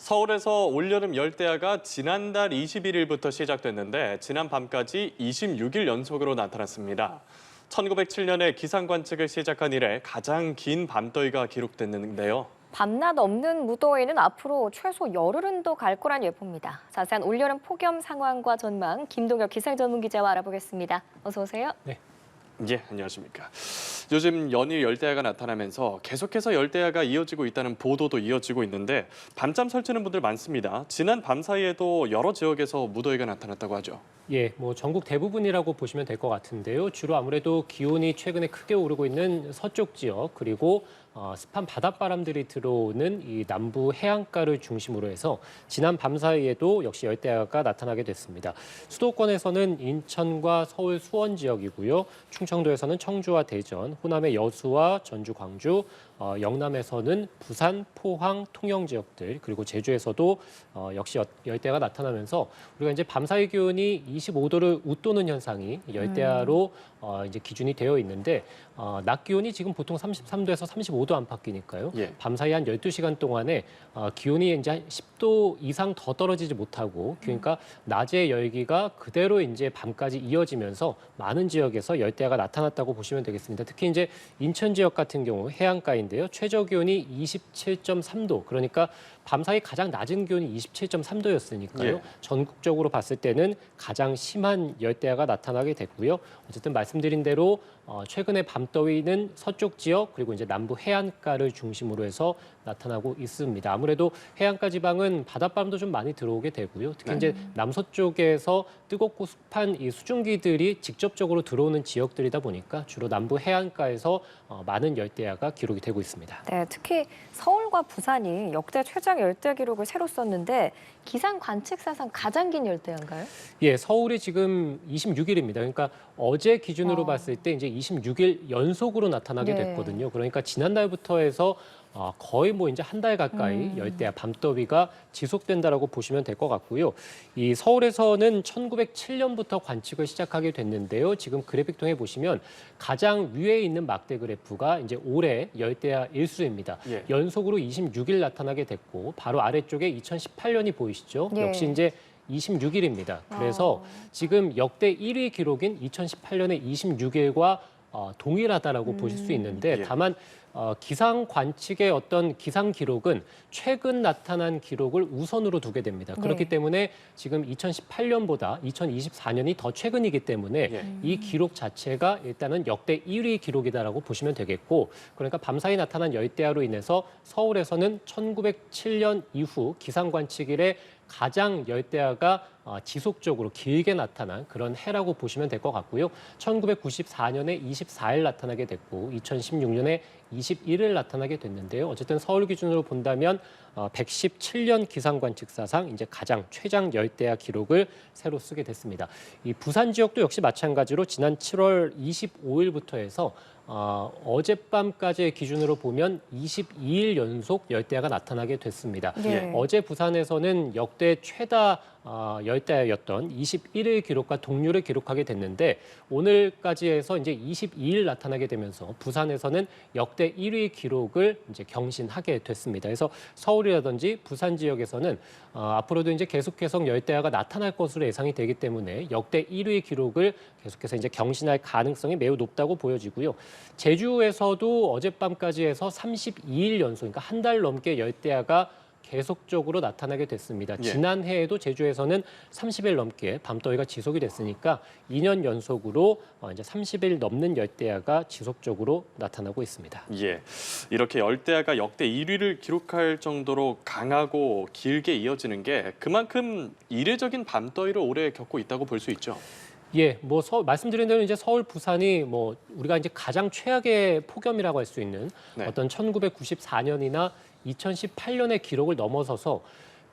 서울에서 올여름 열대야가 지난달 21일부터 시작됐는데 지난 밤까지 26일 연속으로 나타났습니다. 1907년에 기상 관측을 시작한 이래 가장 긴 밤더위가 기록됐는데요. 밤낮 없는 무더위는 앞으로 최소 열흘은 더 갈 거란 예보입니다. 자세한 올여름 폭염 상황과 전망 김동혁 기상전문기자와 알아보겠습니다. 어서 오세요. 네. 예, 안녕하십니까. 요즘 연일 열대야가 나타나면서 계속해서 열대야가 이어지고 있다는 보도도 이어지고 있는데 밤잠 설치는 분들 많습니다. 지난 밤 사이에도 여러 지역에서 무더위가 나타났다고 하죠. 예, 전국 대부분이라고 보시면 될 것 같은데요. 주로 아무래도 기온이 최근에 크게 오르고 있는 서쪽 지역 그리고 습한 바닷바람들이 들어오는 이 남부 해안가를 중심으로 해서 지난 밤 사이에도 역시 열대야가 나타나게 됐습니다. 수도권에서는 인천과 서울 수원 지역이고요. 충청도에서는 청주와 대전, 호남의 여수와 전주, 광주, 영남에서는 부산, 포항, 통영 지역들 그리고 제주에서도 역시 열대야가 나타나면서 우리가 이제 밤사이 기온이 25도를 웃도는 현상이 열대야로 이제 기준이 되어 있는데 낮 기온이 지금 보통 33도에서 35도 안팎이니까요. 예. 밤사이 한 12시간 동안에 기온이 이제 한 10도 이상 더 떨어지지 못하고 그러니까 낮의 열기가 그대로 이제 밤까지 이어지면서 많은 지역에서 열대야가 나타났다고 보시면 되겠습니다. 특히 이제 인천 지역 같은 경우 해안가인데요. 최저 기온이 27.3도. 그러니까 밤사이 가장 낮은 기온이 27.3도였으니까요. 예. 전국적으로 봤을 때는 가장 심한 열대야가 나타나게 됐고요. 어쨌든 말씀드린 대로 최근에 밤더위는 서쪽 지역 그리고 이제 남부 해안가를 중심으로 해서 나타나고 있습니다. 아무래도 해안가 지방은 바닷바람도 좀 많이 들어오게 되고요. 특히 이제 남서쪽에서 뜨겁고 습한 이 수증기들이 직접적으로 들어오는 지역들이다 보니까 주로 남부 해안가에서 많은 열대야가 기록이 되고 있습니다. 네, 특히 서울과 부산이 역대 최장 열대 기록을 새로 썼는데 기상 관측사상 가장 긴 열대야인가요? 예, 서울이 지금 26일입니다. 그러니까 어제 기준으로 봤을 때 이제 26일 연속으로 나타나게 네. 됐거든요. 그러니까 지난달부터 해서 거의 이제 한 달 가까이 열대야 밤더위가 지속된다라고 보시면 될 것 같고요. 이 서울에서는 1907년부터 관측을 시작하게 됐는데요. 지금 그래픽 통해 보시면 가장 위에 있는 막대 그래프가 이제 올해 열대야 일수입니다. 예. 연속으로 26일 나타나게 됐고 바로 아래쪽에 2018년이 보이시죠? 예. 역시 이제 26일입니다. 그래서 지금 역대 1위 기록인 2018년의 26일과 동일하다라고 보실 수 있는데 예. 다만 기상 관측의 어떤 기상 기록은 최근 나타난 기록을 우선으로 두게 됩니다. 그렇기 네. 때문에 지금 2018년보다 2024년이 더 최근이기 때문에 예. 이 기록 자체가 일단은 역대 1위 기록이다라고 보시면 되겠고 그러니까 밤사이 나타난 열대야로 인해서 서울에서는 1907년 이후 기상 관측 이래 가장 열대야가 지속적으로 길게 나타난 그런 해라고 보시면 될 것 같고요. 1994년에 24일 나타나게 됐고 2016년에 21일 나타나게 됐는데요. 어쨌든 서울 기준으로 본다면 117년 기상관측사상 이제 가장 최장 열대야 기록을 새로 쓰게 됐습니다. 이 부산 지역도 역시 마찬가지로 지난 7월 25일부터 해서 어젯밤까지의 기준으로 보면 22일 연속 열대야가 나타나게 됐습니다. 네. 어제 부산에서는 역대 최다 열대야였던 21일 기록과 동률을 기록하게 됐는데 오늘까지 해서 이제 22일 나타나게 되면서 부산에서는 역대 1위 기록을 이제 경신하게 됐습니다. 그래서 서울이라든지 부산 지역에서는 앞으로도 이제 계속해서 열대야가 나타날 것으로 예상이 되기 때문에 역대 1위 기록을 계속해서 이제 경신할 가능성이 매우 높다고 보여지고요. 제주에서도 어젯밤까지 해서 32일 연속, 그러니까 한 달 넘게 열대야가 계속적으로 나타나게 됐습니다. 예. 지난해에도 제주에서는 30일 넘게 밤더위가 지속이 됐으니까 2년 연속으로 이제 30일 넘는 열대야가 지속적으로 나타나고 있습니다. 예, 이렇게 열대야가 역대 1위를 기록할 정도로 강하고 길게 이어지는 게 그만큼 이례적인 밤더위를 올해 겪고 있다고 볼 수 있죠. 예, 말씀드린 대로 이제 서울, 부산이 우리가 이제 가장 최악의 폭염이라고 할 수 있는 네. 어떤 1994년이나 2018년의 기록을 넘어서서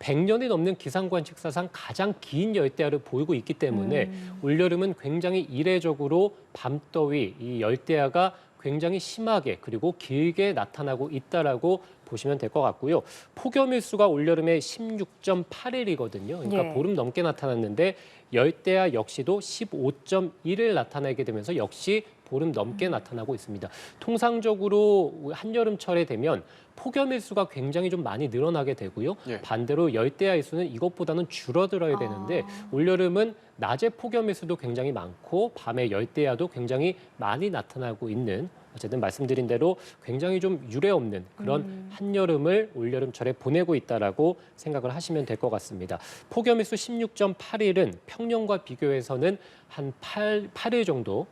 100년이 넘는 기상관측사상 가장 긴 열대야를 보이고 있기 때문에 올여름은 굉장히 이례적으로 밤더위, 이 열대야가 굉장히 심하게 그리고 길게 나타나고 있다라고 보시면 될 것 같고요. 폭염 일수가 올여름에 16.8일이거든요. 그러니까 예. 보름 넘게 나타났는데 열대야 역시도 15.1일 나타나게 되면서 역시 보름 넘게 나타나고 있습니다. 통상적으로 한여름철에 되면 폭염 일수가 굉장히 좀 많이 늘어나게 되고요. 예. 반대로 열대야 일수는 이것보다는 줄어들어야 되는데 올여름은 낮에 폭염 일수도 굉장히 많고 밤에 열대야도 굉장히 많이 나타나고 있는, 어쨌든 말씀드린 대로 굉장히 좀 유례 없는 그런 한여름을 올여름철에 보내고 있다라고 생각을 하시면 될 것 같습니다. 폭염일수 16.8일은 평년과 비교해서는 한 8일 정도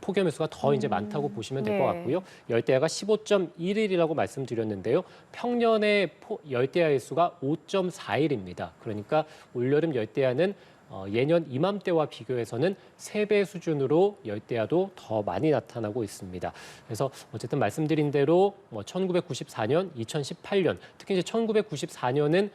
폭염일수가 더 이제 많다고 보시면 될 것 네. 같고요. 열대야가 15.1일이라고 말씀드렸는데요. 평년의 열대야 일수가 5.4일입니다. 그러니까 올여름 열대야는 예년 이맘때와 비교해서는 3배 수준으로 열대야도 더 많이 나타나고 있습니다. 그래서 어쨌든 말씀드린 대로 1994년, 2018년, 특히 이제 1994년은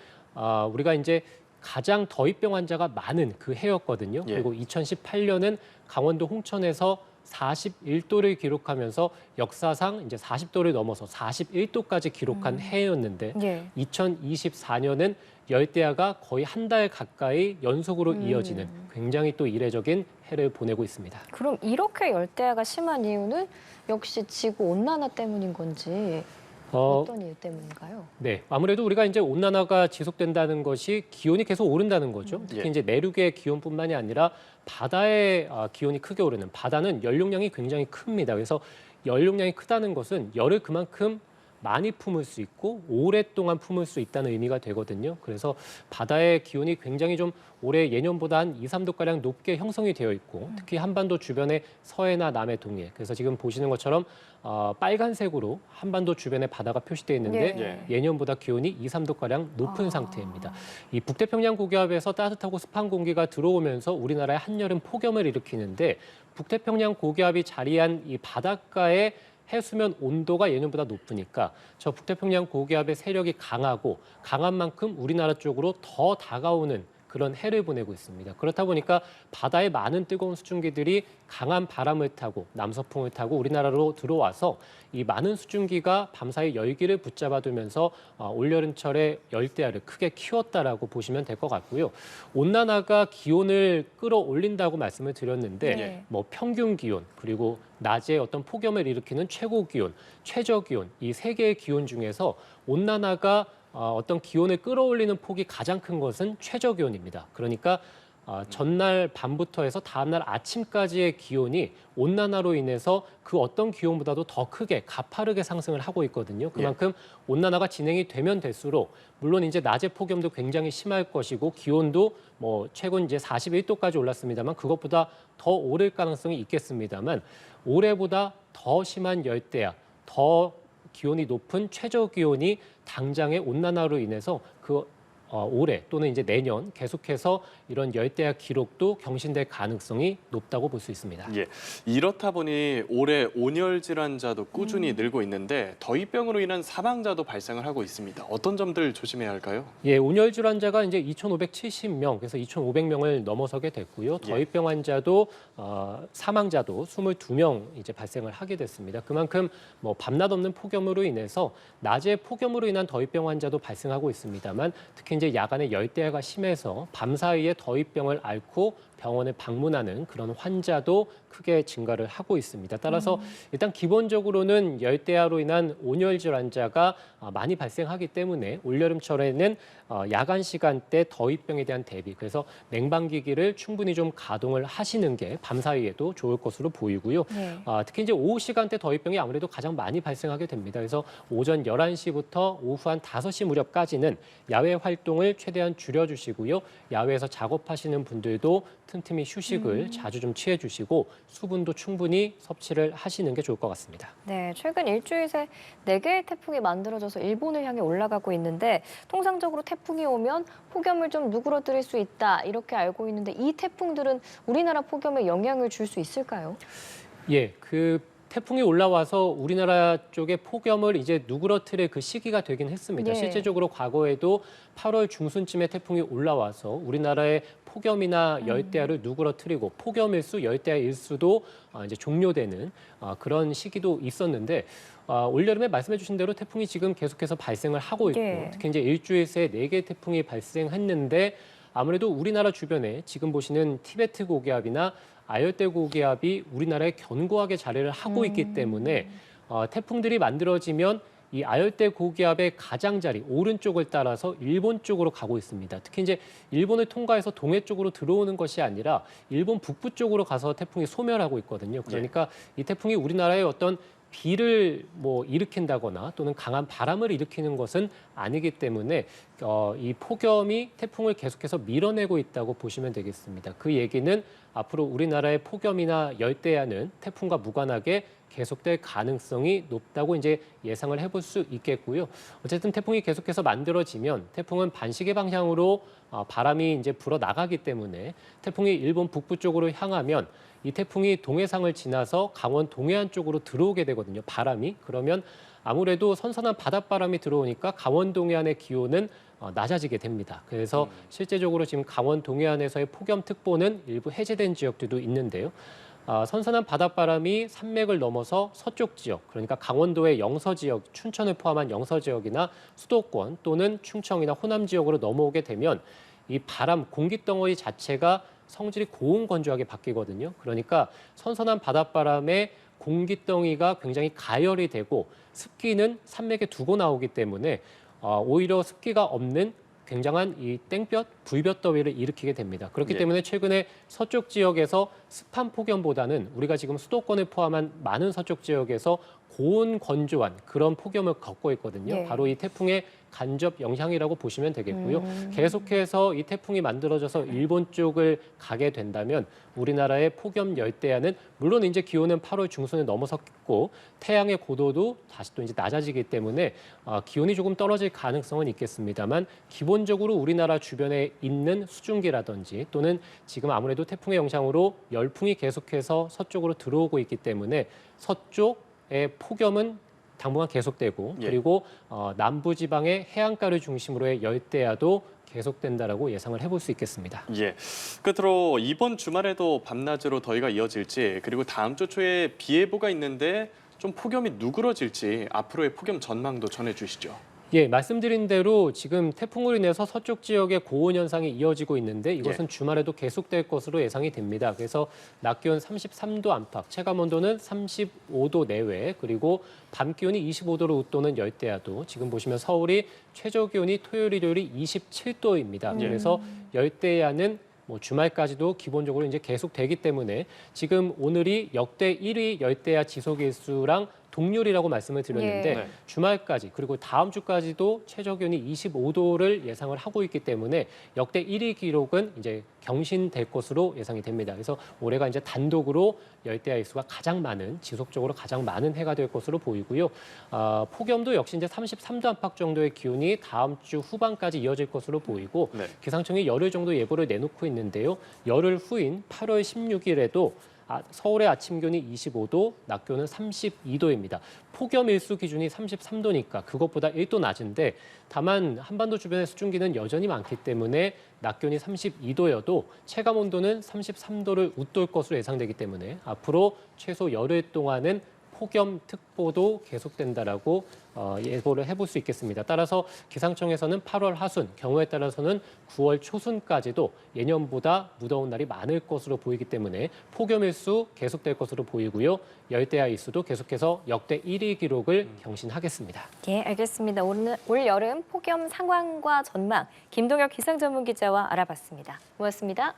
우리가 이제 가장 더위병 환자가 많은 그 해였거든요. 예. 그리고 2018년은 강원도 홍천에서 41도를 기록하면서 역사상 이제 40도를 넘어서 41도까지 기록한 해였는데 예. 2024년은 열대야가 거의 한 달 가까이 연속으로 이어지는 굉장히 또 이례적인 해를 보내고 있습니다. 그럼 이렇게 열대야가 심한 이유는 역시 지구 온난화 때문인 건지 어떤 이유 때문인가요? 네, 아무래도 우리가 이제 온난화가 지속된다는 것이 기온이 계속 오른다는 거죠. 특히 예. 이제 내륙의 기온뿐만이 아니라 바다의 기온이 크게 오르는, 바다는 연료량이 굉장히 큽니다. 그래서 연료량이 크다는 것은 열을 그만큼 많이 품을 수 있고 오랫동안 품을 수 있다는 의미가 되거든요. 그래서 바다의 기온이 굉장히 좀 올해 예년보다 한 2, 3도가량 높게 형성이 되어 있고 특히 한반도 주변의 서해나 남해 동해, 그래서 지금 보시는 것처럼 빨간색으로 한반도 주변에 바다가 표시되어 있는데 예. 예년보다 기온이 2, 3도가량 높은 상태입니다. 이 북태평양 고기압에서 따뜻하고 습한 공기가 들어오면서 우리나라의 한여름 폭염을 일으키는데 북태평양 고기압이 자리한 이 바닷가에 해수면 온도가 예년보다 높으니까 저 북태평양 고기압의 세력이 강하고 강한 만큼 우리나라 쪽으로 더 다가오는 그런 해를 보내고 있습니다. 그렇다 보니까 바다의 많은 뜨거운 수증기들이 강한 바람을 타고 남서풍을 타고 우리나라로 들어와서 이 많은 수증기가 밤사이 열기를 붙잡아두면서 올여름철에 열대야를 크게 키웠다라고 보시면 될 것 같고요. 온난화가 기온을 끌어올린다고 말씀을 드렸는데 네. 뭐 평균 기온 그리고 낮에 어떤 폭염을 일으키는 최고 기온, 최저 기온 이 세 개의 기온 중에서 온난화가 어떤 기온을 끌어올리는 폭이 가장 큰 것은 최저 기온입니다. 그러니까 전날 밤부터 해서 다음날 아침까지의 기온이 온난화로 인해서 그 어떤 기온보다도 더 크게 가파르게 상승을 하고 있거든요. 그만큼 온난화가 진행이 되면 될수록 물론 이제 낮의 폭염도 굉장히 심할 것이고 기온도 뭐 최근 이제 41도까지 올랐습니다만 그것보다 더 오를 가능성이 있겠습니다만 올해보다 더 심한 열대야, 더 기온이 높은 최저 기온이 당장의 온난화로 인해서 올해 또는 이제 내년 계속해서 이런 열대야 기록도 경신될 가능성이 높다고 볼 수 있습니다. 예, 이렇다 보니 올해 온열 질환자도 꾸준히 늘고 있는데 더위병으로 인한 사망자도 발생을 하고 있습니다. 어떤 점들 조심해야 할까요? 예, 온열 질환자가 이제 2,570명, 그래서 2,500명을 넘어서게 됐고요. 더위병 환자도 사망자도 22명 이제 발생을 하게 됐습니다. 그만큼 뭐 밤낮 없는 폭염으로 인해서 낮에 폭염으로 인한 더위병 환자도 발생하고 있습니다만 특히 이제 야간에 열대야가 심해서 밤 사이에 더위병을 앓고 병원에 방문하는 그런 환자도 크게 증가를 하고 있습니다. 따라서 일단 기본적으로는 열대야로 인한 온열 질환자가 많이 발생하기 때문에 올여름철에는 야간 시간대 더위병에 대한 대비, 그래서 냉방기기를 충분히 좀 가동을 하시는 게 밤사이에도 좋을 것으로 보이고요. 네. 특히 이제 오후 시간대 더위병이 아무래도 가장 많이 발생하게 됩니다. 그래서 오전 11시부터 오후 한 5시 무렵까지는 야외 활동을 최대한 줄여주시고요. 야외에서 작업하시는 분들도 틈틈이 휴식을 자주 좀 취해주시고 수분도 충분히 섭취를 하시는 게 좋을 것 같습니다. 네, 최근 일주일 새 4개의 태풍이 만들어져서 일본을 향해 올라가고 있는데 통상적으로 태풍이 오면 폭염을 좀 누그러뜨릴 수 있다 이렇게 알고 있는데 이 태풍들은 우리나라 폭염에 영향을 줄 수 있을까요? 예, 태풍이 올라와서 우리나라 쪽에 폭염을 이제 누그러뜨릴 그 시기가 되긴 했습니다. 네. 실제적으로 과거에도 8월 중순쯤에 태풍이 올라와서 우리나라의 폭염이나 열대야를 누그러뜨리고 폭염일수, 열대야 일수도 이제 종료되는 그런 시기도 있었는데 올여름에 말씀해 주신 대로 태풍이 지금 계속해서 발생을 하고 있고 네. 특히 이제 일주일 새 4개 태풍이 발생했는데 아무래도 우리나라 주변에 지금 보시는 티베트 고기압이나 아열대 고기압이 우리나라에 견고하게 자리를 하고 있기 때문에 태풍들이 만들어지면 이 아열대 고기압의 가장자리 오른쪽을 따라서 일본 쪽으로 가고 있습니다. 특히 이제 일본을 통과해서 동해 쪽으로 들어오는 것이 아니라 일본 북부 쪽으로 가서 태풍이 소멸하고 있거든요. 그러니까 이 태풍이 우리나라에 어떤 비를 일으킨다거나 또는 강한 바람을 일으키는 것은 아니기 때문에 이 폭염이 태풍을 계속해서 밀어내고 있다고 보시면 되겠습니다. 그 얘기는 앞으로 우리나라의 폭염이나 열대야는 태풍과 무관하게 계속될 가능성이 높다고 이제 예상을 해볼 수 있겠고요. 어쨌든 태풍이 계속해서 만들어지면 태풍은 반시계 방향으로 바람이 이제 불어 나가기 때문에 태풍이 일본 북부 쪽으로 향하면 이 태풍이 동해상을 지나서 강원 동해안 쪽으로 들어오게 되거든요. 바람이. 그러면 아무래도 선선한 바닷바람이 들어오니까 강원 동해안의 기온은 낮아지게 됩니다. 그래서 실제적으로 지금 강원 동해안에서의 폭염특보는 일부 해제된 지역들도 있는데요. 선선한 바닷바람이 산맥을 넘어서 서쪽 지역, 그러니까 강원도의 영서 지역, 춘천을 포함한 영서 지역이나 수도권 또는 충청이나 호남 지역으로 넘어오게 되면 이 바람, 공기덩어리 자체가 성질이 고온건조하게 바뀌거든요. 그러니까 선선한 바닷바람에 공기덩이가 굉장히 가열이 되고 습기는 산맥에 두고 나오기 때문에 오히려 습기가 없는 굉장한 이 땡볕, 불볕 더위를 일으키게 됩니다. 그렇기 때문에 최근에 서쪽 지역에서 습한 폭염보다는 우리가 지금 수도권을 포함한 많은 서쪽 지역에서 고온 건조한 그런 폭염을 겪고 있거든요. 바로 이 태풍의 간접 영향이라고 보시면 되겠고요. 계속해서 이 태풍이 만들어져서 일본 쪽을 가게 된다면 우리나라의 폭염 열대야는 물론 이제 기온은 8월 중순에 넘어섰고 태양의 고도도 다시 또 이제 낮아지기 때문에 기온이 조금 떨어질 가능성은 있겠습니다만 기본적으로 우리나라 주변에 있는 수증기라든지 또는 지금 아무래도 태풍의 영향으로 열풍이 계속해서 서쪽으로 들어오고 있기 때문에 서쪽의 폭염은 당분간 계속되고 그리고 남부 지방의 해안가를 중심으로의 열대야도 계속된다라고 예상을 해볼 수 있겠습니다. 끝으로 이번 주말에도 밤낮으로 더위가 이어질지 그리고 다음 주 초에 비 예보가 있는데 좀 폭염이 누그러질지 앞으로의 폭염 전망도 전해주시죠. 말씀드린 대로 지금 태풍으로 인해서 서쪽 지역의 고온 현상이 이어지고 있는데 이것은 주말에도 계속될 것으로 예상이 됩니다. 그래서 낮 기온 33도 안팎, 체감 온도는 35도 내외, 그리고 밤 기온이 25도로 웃도는 열대야도 지금 보시면 서울이 최저 기온이 토요일, 일요일이 27도입니다. 그래서 열대야는 주말까지도 기본적으로 이제 계속되기 때문에 지금 오늘이 역대 1위 열대야 지속일수랑 동률이라고 말씀을 드렸는데 주말까지 그리고 다음 주까지도 최저 기온이 25도를 예상을 하고 있기 때문에 역대 1위 기록은 이제 경신될 것으로 예상이 됩니다. 그래서 올해가 이제 단독으로 열대야 일수가 가장 많은 지속적으로 가장 많은 해가 될 것으로 보이고요. 폭염도 역시 이제 33도 안팎 정도의 기온이 다음 주 후반까지 이어질 것으로 보이고 기상청이 열흘 정도 예보를 내놓고 있는데요. 열흘 후인 8월 16일에도 서울의 아침 기온이 25도, 낮 기온은 32도입니다. 폭염 일수 기준이 33도니까 그것보다 1도 낮은데 다만 한반도 주변의 수증기는 여전히 많기 때문에 낮 기온이 32도여도 체감 온도는 33도를 웃돌 것으로 예상되기 때문에 앞으로 최소 열흘 동안은 폭염특보도 계속된다라고 예보를 해볼 수 있겠습니다. 따라서 기상청에서는 8월 하순, 경우에 따라서는 9월 초순까지도 예년보다 무더운 날이 많을 것으로 보이기 때문에 폭염 일수 계속될 것으로 보이고요. 열대야 일수도 계속해서 역대 1위 기록을 경신하겠습니다. 알겠습니다. 올 여름 폭염 상황과 전망 김동혁 기상전문기자와 알아봤습니다. 고맙습니다.